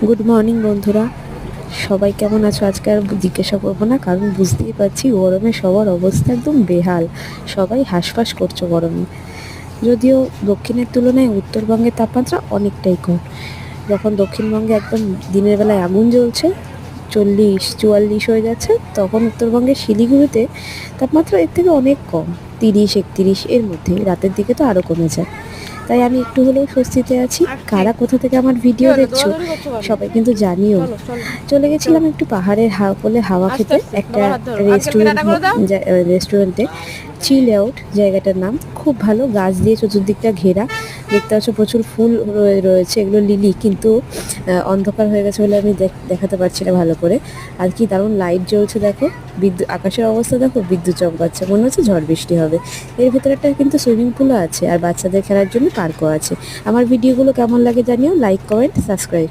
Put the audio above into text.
Good morning বন্ধুরা, সবাই কেমন আছো? আজকে আর জিজ্ঞাসা করবো না, কারণ বুঝতেই পারছি গরমে সবার অবস্থা একদম বেহাল। সবাই হাঁসফাঁস করছো গরমে। যদিও দক্ষিণের তুলনায় উত্তরবঙ্গের তাপমাত্রা অনেকটাই কম। যখন দক্ষিণবঙ্গে একদম দিনের বেলায় আগুন জ্বলছে, 40-44 হয়ে যাচ্ছে, তখন উত্তরবঙ্গের শিলিগুড়িতে তাপমাত্রা এর থেকে অনেক কম, 30-31 এর মধ্যে। রাতের দিকে তো আরও কমে যায়। তাই আমি একটু হলেও স্বস্তিতে আছি। কারা কোথা থেকে আমার ভিডিও দেখছো সবাই কিন্তু জানিও। চলে গেছিলাম একটু পাহাড়ের কোলে হাওয়া খেতে, একটা রেস্টুরেন্টে। চিল আউট জায়গাটার নাম, খুব ভালো। গাছ দিয়ে চতুর্দিকটা ঘেরা, দেখতে পাচ্ছ প্রচুর ফুল রয়েছে, এগুলো লিলি, কিন্তু অন্ধকার হয়ে গেছে বলে আমি দেখাতে পারছি না ভালো করে। আর কি দারুণ লাইট জ্বলছে দেখো, বিদ্যুৎ, আকাশের অবস্থা দেখো, বিদ্যুৎ চমকাচ্ছে, মনে হচ্ছে ঝড় বৃষ্টি হবে। এর ভেতরে একটা কিন্তু সুইমিং পুলও আছে, আর বাচ্চাদের খেলার জন্য পার্কও আছে। আমার ভিডিওগুলো কেমন লাগে জানিও, লাইক, কমেন্ট, সাবস্ক্রাইব।